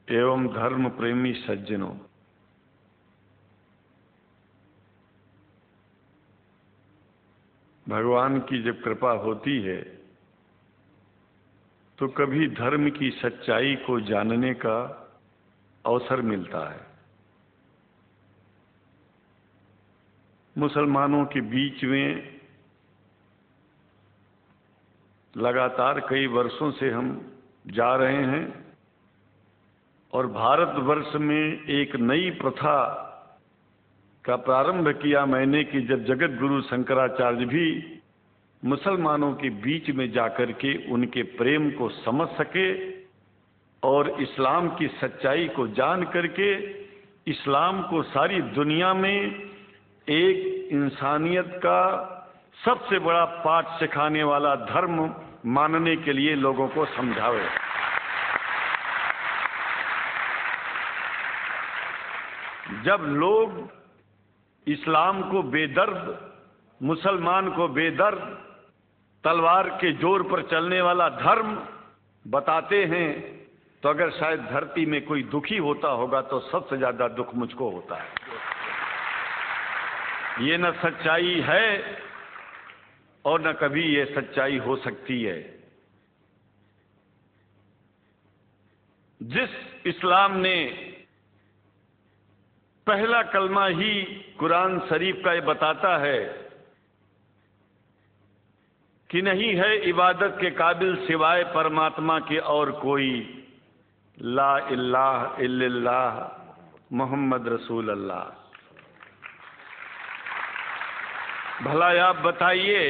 एवं धर्म प्रेमी सज्जनों, भगवान की जब कृपा होती है तो कभी धर्म की सच्चाई को जानने का अवसर मिलता है। मुसलमानों के बीच में लगातार कई वर्षों से हम जा रहे हैं और भारतवर्ष में एक नई प्रथा का प्रारंभ किया मैंने कि जब जगत गुरु शंकराचार्य भी मुसलमानों के बीच में जाकर के उनके प्रेम को समझ सके और इस्लाम की सच्चाई को जान करके इस्लाम को सारी दुनिया में एक इंसानियत का सबसे बड़ा पाठ सिखाने वाला धर्म मानने के लिए लोगों को समझावे। जब लोग इस्लाम को बेदर्द, मुसलमान को बेदर्द, तलवार के जोर पर चलने वाला धर्म बताते हैं तो अगर शायद धरती में कोई दुखी होता होगा तो सबसे ज्यादा दुख मुझको होता है। ये न सच्चाई है और न कभी ये सच्चाई हो सकती है। जिस इस्लाम ने पहला कलमा ही कुरान शरीफ का ये बताता है कि नहीं है इबादत के काबिल सिवाय परमात्मा के और कोई, ला इलाहा इल्लल्लाह मोहम्मद रसूल अल्लाह। भला आप बताइए,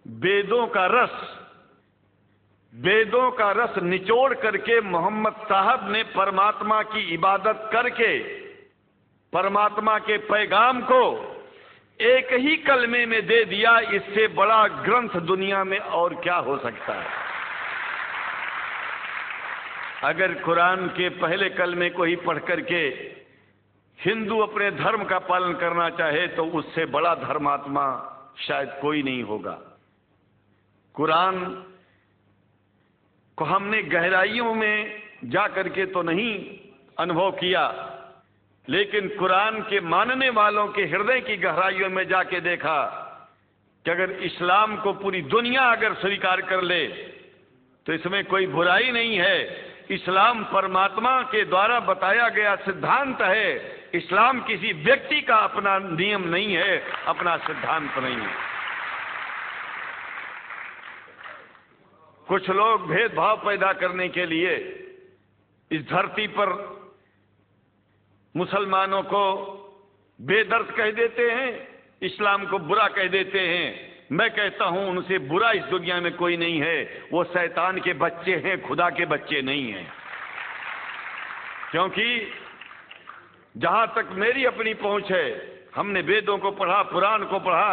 वेदों का रस निचोड़ करके मोहम्मद साहब ने परमात्मा की इबादत करके परमात्मा के पैगाम को एक ही कलमे में दे दिया। इससे बड़ा ग्रंथ दुनिया में और क्या हो सकता है? अगर कुरान के पहले कलमे को ही पढ़ करके हिंदू अपने धर्म का पालन करना चाहे तो उससे बड़ा धर्मात्मा शायद कोई नहीं होगा। कुरान को हमने गहराइयों में जा करके तो नहीं अनुभव किया, लेकिन कुरान के मानने वालों के हृदय की गहराइयों में जाके देखा कि अगर इस्लाम को पूरी दुनिया अगर स्वीकार कर ले तो इसमें कोई बुराई नहीं है। इस्लाम परमात्मा के द्वारा बताया गया सिद्धांत है। इस्लाम किसी व्यक्ति का अपना नियम नहीं है, अपना सिद्धांत नहीं है। कुछ लोग भेदभाव पैदा करने के लिए इस धरती पर मुसलमानों को बेदर्द कह देते हैं, इस्लाम को बुरा कह देते हैं। मैं कहता हूं उनसे बुरा इस दुनिया में कोई नहीं है। वो शैतान के बच्चे हैं, खुदा के बच्चे नहीं हैं। क्योंकि जहां तक मेरी अपनी पहुंच है, हमने वेदों को पढ़ा, पुराण को पढ़ा,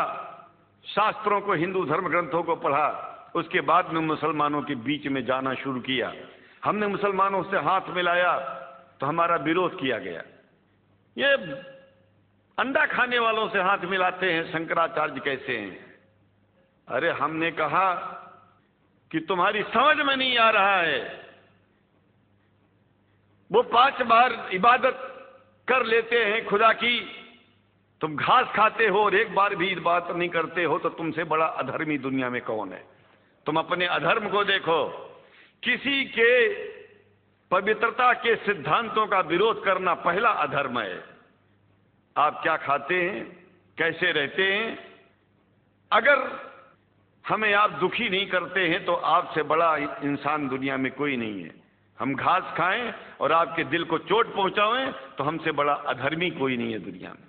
शास्त्रों को, हिंदू धर्म ग्रंथों को पढ़ा। उसके बाद में मुसलमानों के बीच में जाना शुरू किया। हमने मुसलमानों से हाथ मिलाया तो हमारा विरोध किया गया। ये अंडा खाने वालों से हाथ मिलाते हैं, शंकराचार्य कैसे हैं? अरे हमने कहा कि तुम्हारी समझ में नहीं आ रहा है। वो 5 बार इबादत कर लेते हैं खुदा की, तुम घास खाते हो और एक बार भी इबादत नहीं करते हो, तो तुमसे बड़ा अधर्मी दुनिया में कौन है? तुम अपने अधर्म को देखो। किसी के पवित्रता के सिद्धांतों का विरोध करना पहला अधर्म है। आप क्या खाते हैं, कैसे रहते हैं, अगर हमें आप दुखी नहीं करते हैं तो आपसे बड़ा इंसान दुनिया में कोई नहीं है। हम घास खाएं और आपके दिल को चोट पहुंचाएं तो हमसे बड़ा अधर्मी कोई नहीं है दुनिया में।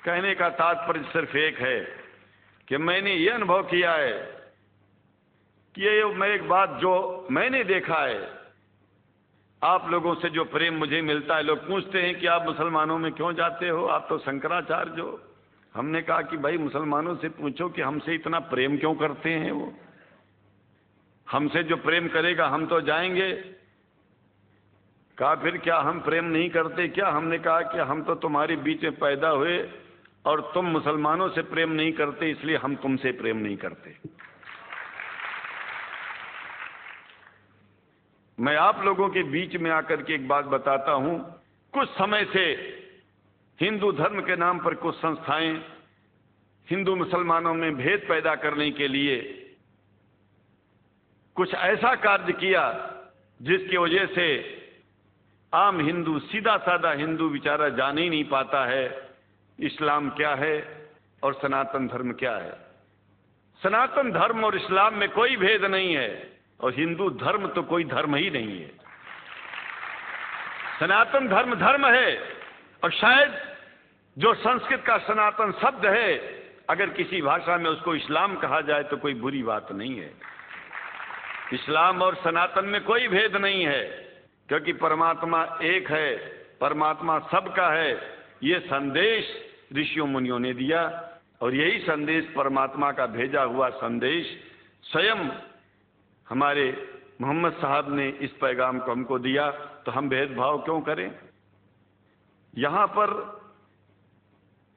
कहने का तात्पर्य सिर्फ एक है कि मैंने ये अनुभव किया है कि ये मैं एक बात जो मैंने देखा है, आप लोगों से जो प्रेम मुझे मिलता है, लोग पूछते हैं कि आप मुसलमानों में क्यों जाते हो, आप तो शंकराचार्य हो। हमने कहा कि भाई मुसलमानों से पूछो कि हमसे इतना प्रेम क्यों करते हैं। वो हमसे जो प्रेम करेगा हम तो जाएंगे। कहा फिर क्या हम प्रेम नहीं करते क्या? हमने कहा कि हम तो तुम्हारे बीच में पैदा हुए और तुम मुसलमानों से प्रेम नहीं करते, इसलिए हम तुमसे प्रेम नहीं करते। मैं आप लोगों के बीच में आकर के एक बात बताता हूं। कुछ समय से हिंदू धर्म के नाम पर कुछ संस्थाएं हिंदू मुसलमानों में भेद पैदा करने के लिए कुछ ऐसा कार्य किया जिसकी वजह से आम हिंदू, सीधा साधा हिंदू बेचारा जान ही नहीं पाता है इस्लाम क्या है और सनातन धर्म क्या है। सनातन धर्म और इस्लाम में कोई भेद नहीं है और हिंदू धर्म तो कोई धर्म ही नहीं है। सनातन धर्म धर्म है और शायद जो संस्कृत का सनातन शब्द है, अगर किसी भाषा में उसको इस्लाम कहा जाए तो कोई बुरी बात नहीं है। इस्लाम और सनातन में कोई भेद नहीं है, क्योंकि परमात्मा एक है, परमात्मा सबका है। ये संदेश ऋषियों मुनियों ने दिया और यही संदेश परमात्मा का भेजा हुआ संदेश स्वयं हमारे मोहम्मद साहब ने इस पैगाम को हमको दिया। तो हम भेदभाव क्यों करें? यहां पर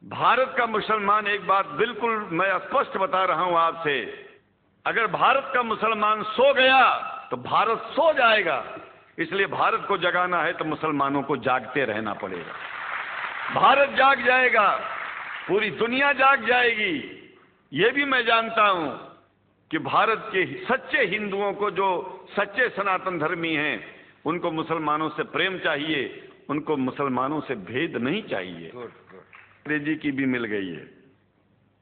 भारत का मुसलमान, एक बात बिल्कुल मैं स्पष्ट बता रहा हूं आपसे, अगर भारत का मुसलमान सो गया तो भारत सो जाएगा। इसलिए भारत को जगाना है तो मुसलमानों को जागते रहना पड़ेगा। भारत जाग जाएगा, पूरी दुनिया जाग जाएगी। ये भी मैं जानता हूं कि भारत के सच्चे हिंदुओं को, जो सच्चे सनातन धर्मी हैं, उनको मुसलमानों से प्रेम चाहिए, उनको मुसलमानों से भेद नहीं चाहिए। अंग्रेजी की भी मिल गई है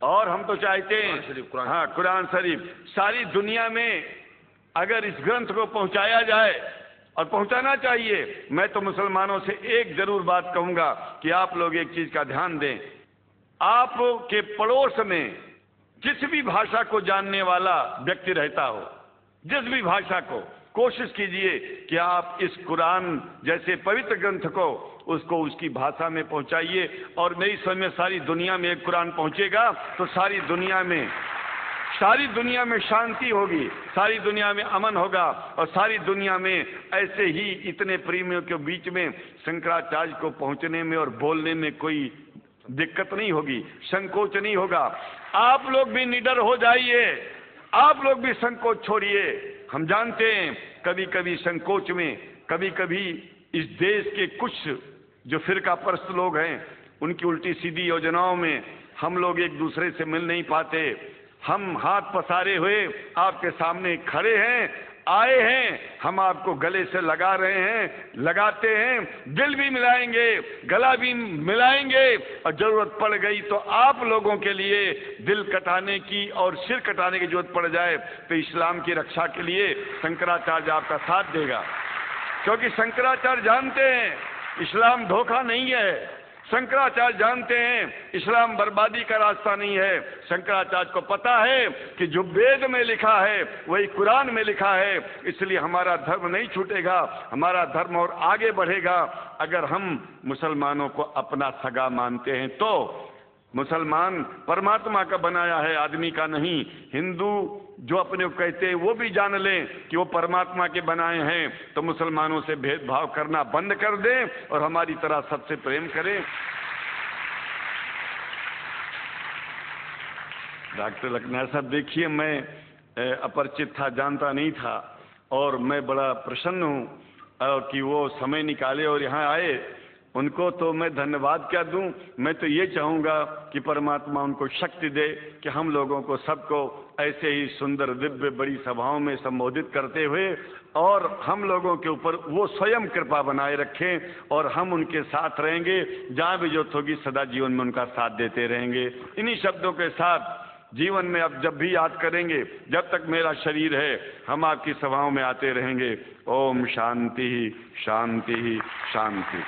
और हम तो चाहते हैं, हाँ, कुरान शरीफ सारी दुनिया में अगर इस ग्रंथ को पहुंचाया जाए, और पहुंचाना चाहिए। मैं तो मुसलमानों से एक जरूर बात कहूंगा कि आप लोग एक चीज का ध्यान दें। आपके पड़ोस में जिस भी भाषा को जानने वाला व्यक्ति रहता हो, जिस भी भाषा को, कोशिश कीजिए कि आप इस कुरान जैसे पवित्र ग्रंथ को उसको उसकी भाषा में पहुंचाइए। और मेरी समझ में सारी दुनिया में एक कुरान पहुंचेगा तो सारी दुनिया में शांति होगी, सारी दुनिया में अमन होगा और सारी दुनिया में ऐसे ही इतने प्रेमियों के बीच में शंकराचार्य को पहुंचने में और बोलने में कोई दिक्कत नहीं होगी, संकोच नहीं होगा। आप लोग भी निडर हो जाइए, आप लोग भी संकोच छोड़िए। हम जानते हैं कभी कभी संकोच में, कभी कभी इस देश के कुछ जो फिरका परस्त लोग हैं, उनकी उल्टी सीधी योजनाओं में हम लोग एक दूसरे से मिल नहीं पाते। हम हाथ पसारे हुए आपके सामने खड़े हैं, आए हैं, हम आपको गले से लगा रहे हैं, लगाते हैं, दिल भी मिलाएंगे, गला भी मिलाएंगे और जरूरत पड़ गई तो आप लोगों के लिए दिल कटाने की और सिर कटाने की जरूरत पड़ जाए तो इस्लाम की रक्षा के लिए शंकराचार्य आपका साथ देगा। क्योंकि शंकराचार्य जानते हैं इस्लाम धोखा नहीं है, शंकराचार्य जानते हैं इस्लाम बर्बादी का रास्ता नहीं है। शंकराचार्य को पता है कि जो वेद में लिखा है वही कुरान में लिखा है, इसलिए हमारा धर्म नहीं छूटेगा, हमारा धर्म और आगे बढ़ेगा। अगर हम मुसलमानों को अपना सगा मानते हैं तो मुसलमान परमात्मा का बनाया है, आदमी का नहीं। हिंदू जो अपने को कहते हैं वो भी जान लें कि वो परमात्मा के बनाए हैं, तो मुसलमानों से भेदभाव करना बंद कर दें और हमारी तरह सबसे प्रेम करें। डॉक्टर लखनऊ साहब, देखिए मैं अपरिचित था, जानता नहीं था और मैं बड़ा प्रसन्न हूँ कि वो समय निकाले और यहाँ आए। उनको तो मैं धन्यवाद क्या दूं, मैं तो ये चाहूँगा कि परमात्मा उनको शक्ति दे कि हम लोगों को सबको ऐसे ही सुंदर दिव्य बड़ी सभाओं में संबोधित करते हुए और हम लोगों के ऊपर वो स्वयं कृपा बनाए रखें और हम उनके साथ रहेंगे, जहाँ भी जरूरत होगी सदा जीवन में उनका साथ देते रहेंगे। इन्हीं शब्दों के साथ जीवन में अब जब भी याद करेंगे, जब तक मेरा शरीर है हम आपकी सभाओं में आते रहेंगे। ओम शांति शांति शांति।